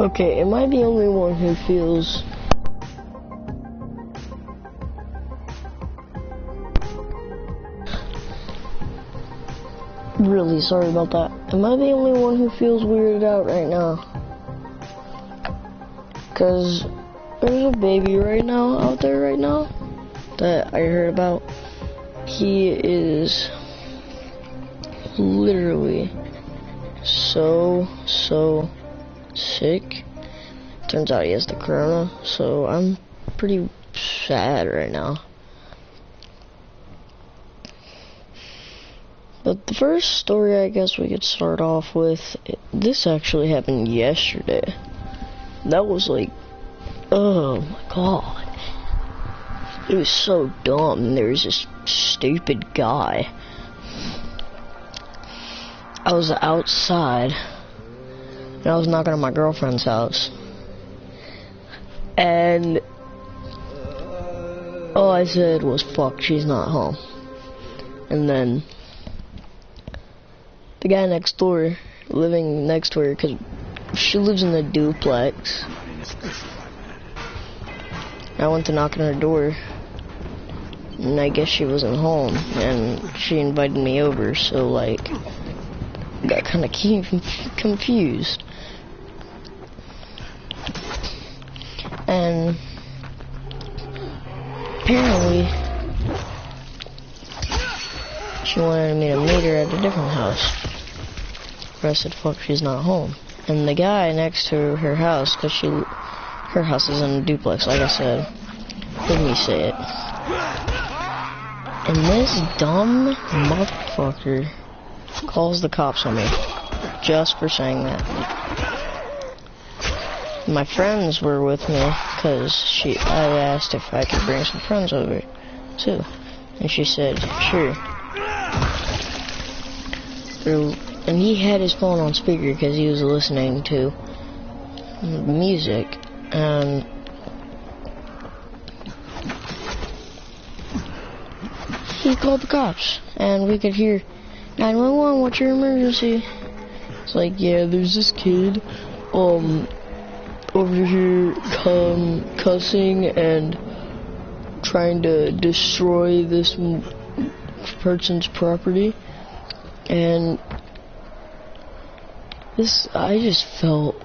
Okay, am I the only one who feels really sorry about that? Am I the only one who feels weirded out right now? Cause there's a baby right now out there right now that I heard about. He is literally so sick. Turns out he has the corona, so I'm pretty sad right now. But the first story I guess we could start off with, this actually happened yesterday. That was like, oh my god. It was so dumb. There was this stupid guy. I was outside, and I was knocking on my girlfriend's house. And all I said was, fuck, she's not home. And then the guy next door, living next to her, because she lives in a duplex, I went to knock on her door, and I guess she wasn't home, and she invited me over, so like, I got kind of confused. And apparently she wanted me to meet her at a different house. But I said, fuck, she's not home. And the guy next to her house, because her house is in a duplex, like I said, let me say it. And this dumb motherfucker calls the cops on me just for saying that. My friends were with me because I asked if I could bring some friends over too, and she said sure. And he had his phone on speaker because he was listening to music, and he called the cops, and we could hear 911, what's your emergency? It's like, yeah, there's this kid over here cussing and trying to destroy this person's property, and I just felt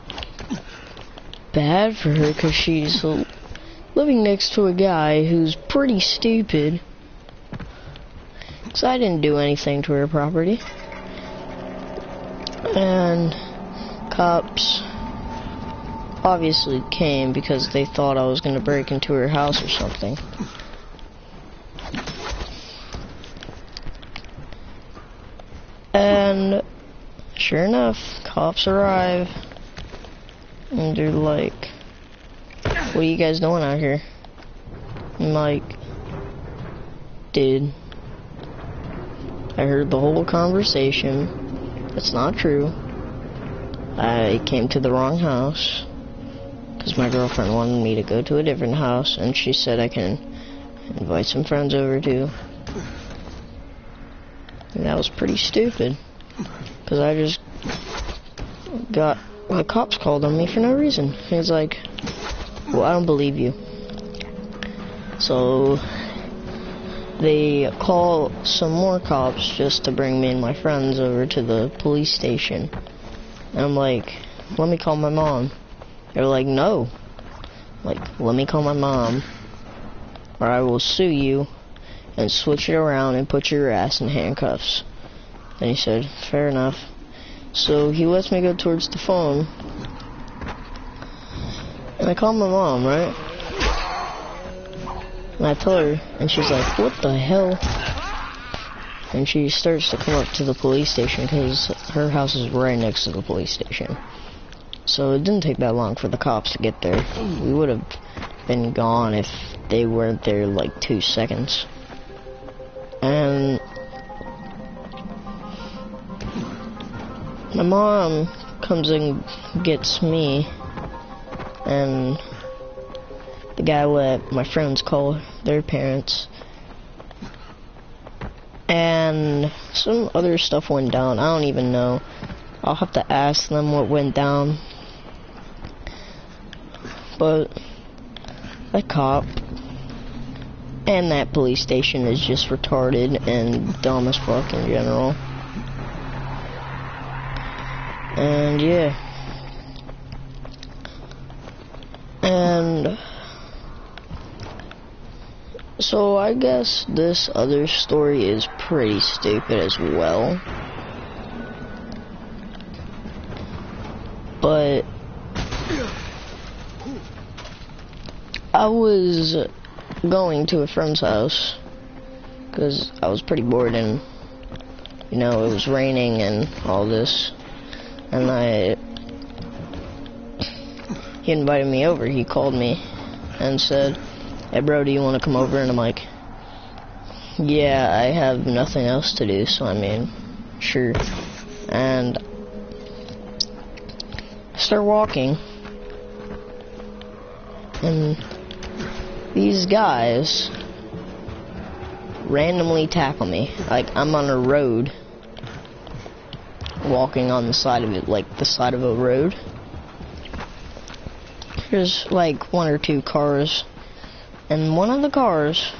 bad for her because she's living next to a guy who's pretty stupid, because I didn't do anything to her property. And cops obviously came because they thought I was going to break into her house or something. And sure enough, cops arrive, and they're like, what are you guys doing out here? I'm like, dude, I heard the whole conversation. That's not true. I came to the wrong house because my girlfriend wanted me to go to a different house, and she said I can invite some friends over too. And that was pretty stupid because I just got the cops called on me for no reason. He's like, well, I don't believe you. So they call some more cops just to bring me and my friends over to the police station. And I'm like, let me call my mom. They're like, no. Like, let me call my mom, or I will sue you and switch it around and put your ass in handcuffs. And he said, fair enough. So he lets me go towards the phone, and I call my mom, right? And I tell her, and she's like, what the hell? And she starts to come up to the police station because her house is right next to the police station. So it didn't take that long for the cops to get there. We would have been gone if they weren't there like 2 seconds. And my mom comes and gets me, and the guy let my friends call their parents, and some other stuff went down. I don't even know. I'll have to ask them what went down. But that cop and that police station is just retarded and dumb as fuck in general. And yeah. And so I guess this other story is pretty stupid as well. But I was going to a friend's house because I was pretty bored and, you know, it was raining and all this. And he invited me over. He called me and said, "Hey bro, do you want to come over?" And I'm like, yeah, I have nothing else to do, so I mean, sure. And I start walking, and these guys randomly tackle me. Like, I'm on a road, walking on the side of it, like the side of a road. There's like one or two cars, and one of the cars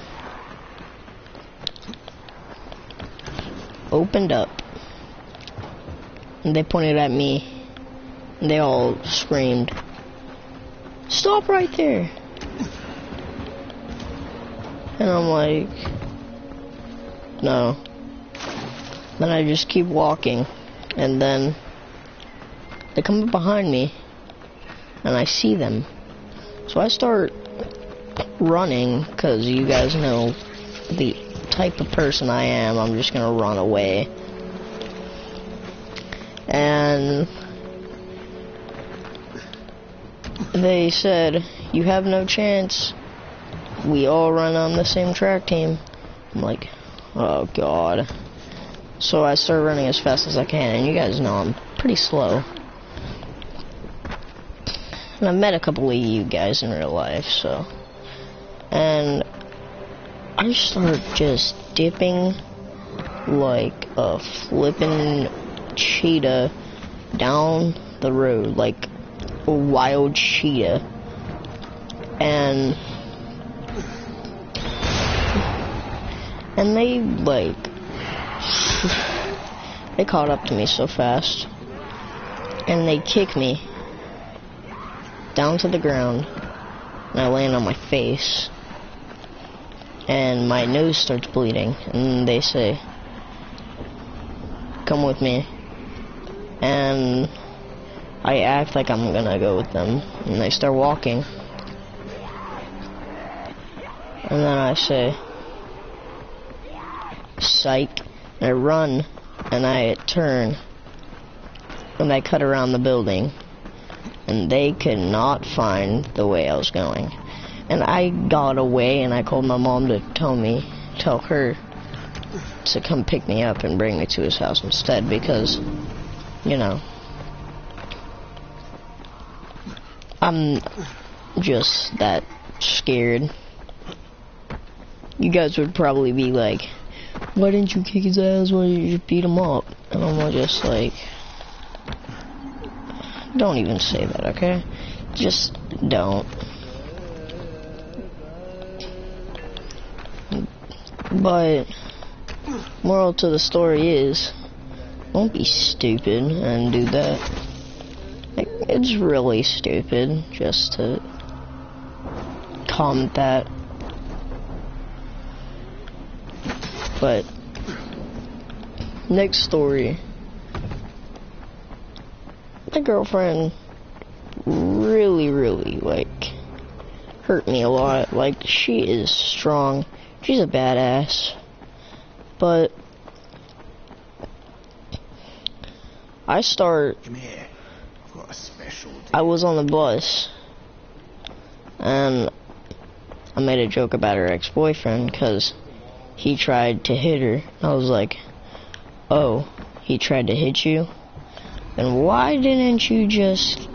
opened up, and they pointed at me, and they all screamed, "Stop right there!" And I'm like, no. Then I just keep walking, and then they come up behind me, and I see them. So I start running, because you guys know the type of person I am. I'm just gonna run away. And they said, "You have no chance. We all run on the same track team." I'm like, oh god. So I start running as fast as I can, and you guys know I'm pretty slow. And I've met a couple of you guys in real life, so. And I start just dipping like a flippin' cheetah down the road, like a wild cheetah. And they, like, they caught up to me so fast, and they kick me down to the ground, and I land on my face, and my nose starts bleeding, and they say, "Come with me," and I act like I'm gonna go with them, and they start walking, and then I say, "Psych," and I run, and I turn, and I cut around the building, and they could not find the way I was going. And I got away, and I called my mom to tell her to come pick me up and bring me to his house instead, because, you know, I'm just that scared. You guys would probably be like, "Why didn't you kick his ass? Why didn't you beat him up?" And I'm just like, don't even say that, okay? Just don't. But moral to the story is, don't be stupid and do that. Like, it's really stupid just to comment that. But next story. My girlfriend really, like, hurt me a lot. Like, she is strong. She's a badass. But I start. Come here. I've got a special deal. I was on the bus, and I made a joke about her ex-boyfriend because he tried to hit her. I was like, "Oh, he tried to hit you? Then why didn't you just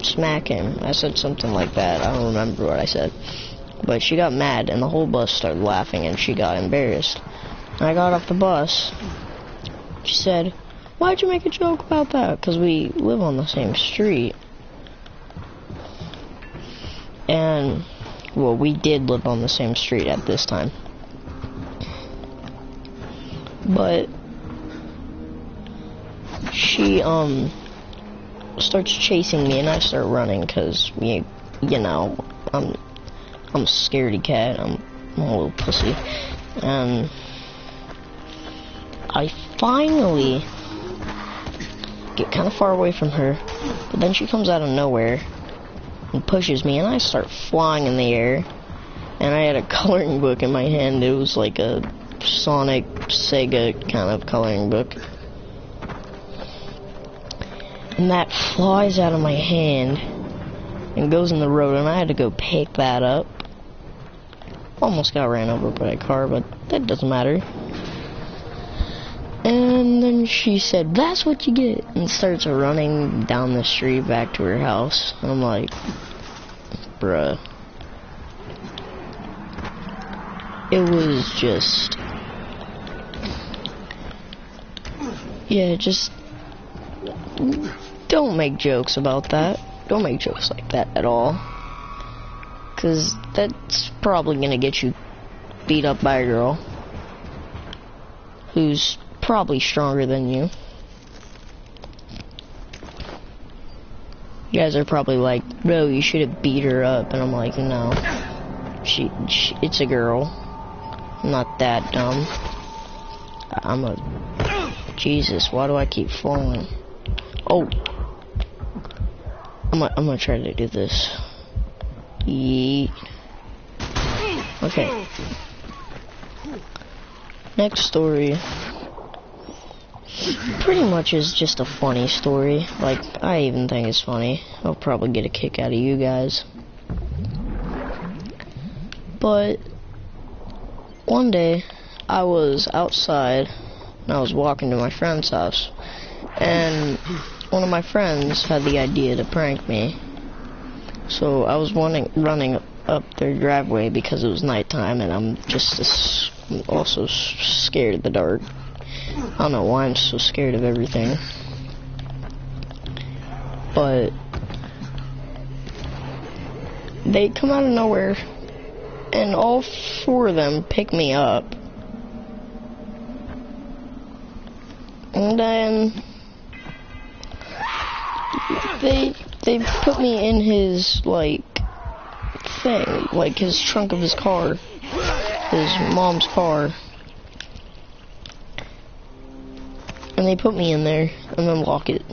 smack him?" I said something like that. I don't remember what I said. But she got mad, and the whole bus started laughing, and she got embarrassed. And I got off the bus. She said, "Why'd you make a joke about that?" Because we live on the same street. And, well, we did live on the same street at this time. But she, starts chasing me, and I start running, because, you know, I'm a scaredy cat. I'm a little pussy. And I finally get kind of far away from her, but then she comes out of nowhere and pushes me, and I start flying in the air. And I had a coloring book in my hand. It was like a Sonic Sega kind of coloring book. And that flies out of my hand and goes in the road, and I had to go pick that up. Almost got ran over by a car, but that doesn't matter. And then she said, "That's what you get," and starts running down the street back to her house. I'm like, bruh. It was just, yeah, just don't make jokes about that. Don't make jokes like that at all. 'Cause that's probably gonna get you beat up by a girl who's probably stronger than you. You guys are probably like, "Bro, you should have beat her up." And I'm like, no. It's a girl. I'm not that dumb. Jesus, why do I keep falling? Oh. I'm gonna try to do this. Yeet. Okay. Next story pretty much is just a funny story. Like, I even think it's funny. I'll probably get a kick out of you guys. But one day I was outside and I was walking to my friend's house, and one of my friends had the idea to prank me. So I was running up their driveway because it was nighttime, and I'm just also scared of the dark. I don't know why I'm so scared of everything. But they come out of nowhere, and all four of them pick me up. And then they put me in his, like, thing, like his trunk of his car, his mom's car. And they put me in there and then lock it.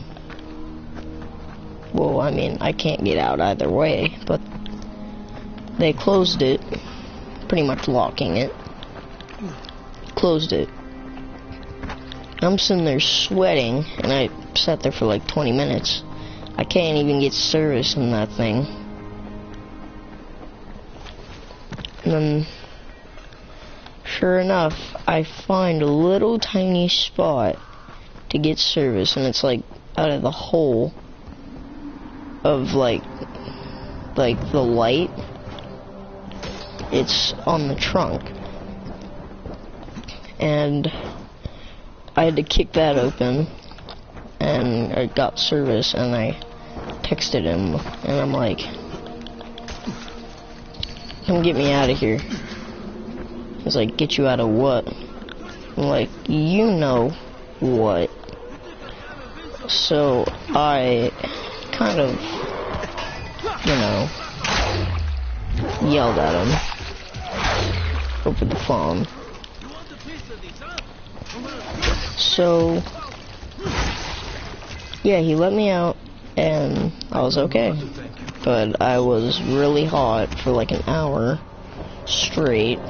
Well, I mean, I can't get out either way, but they closed it, pretty much locking it. Closed it. I'm sitting there sweating, and I sat there for like 20 minutes. I can't even get service in that thing. And then, sure enough, I find a little tiny spot to get service, and it's like out of the hole of like the light. It's on the trunk, and I had to kick that open, and I got service, and I texted him, and I'm like, "Come get me out of here." He's like, "Get you out of what?" I'm like, "You know what?" So I kind of, you know, yelled at him over the phone. So, yeah, he let me out, and I was okay. But I was really hot for like an hour straight.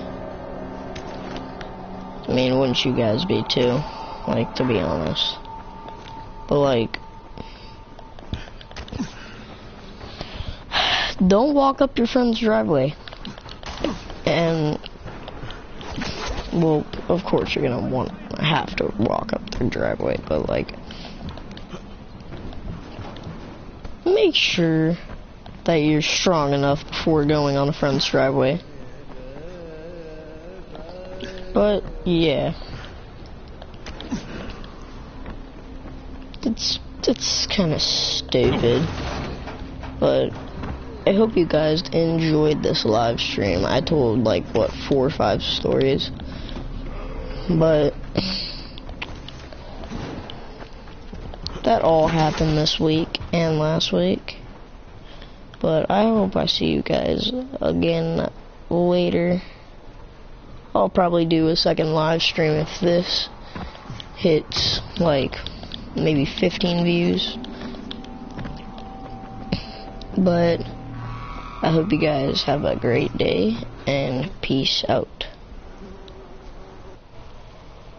I mean, wouldn't you guys be too? Like, to be honest. But, like, don't walk up your friend's driveway. And, well, of course you're gonna have to walk up their driveway, but, like, make sure that you're strong enough before going on a friend's driveway. But, yeah. It's kind of stupid, but I hope you guys enjoyed this live stream. I told like, what, 4 or 5 stories. But that all happened this week and last week. But I hope I see you guys again later. I'll probably do a second live stream if this hits like maybe 15 views. But I hope you guys have a great day and peace out.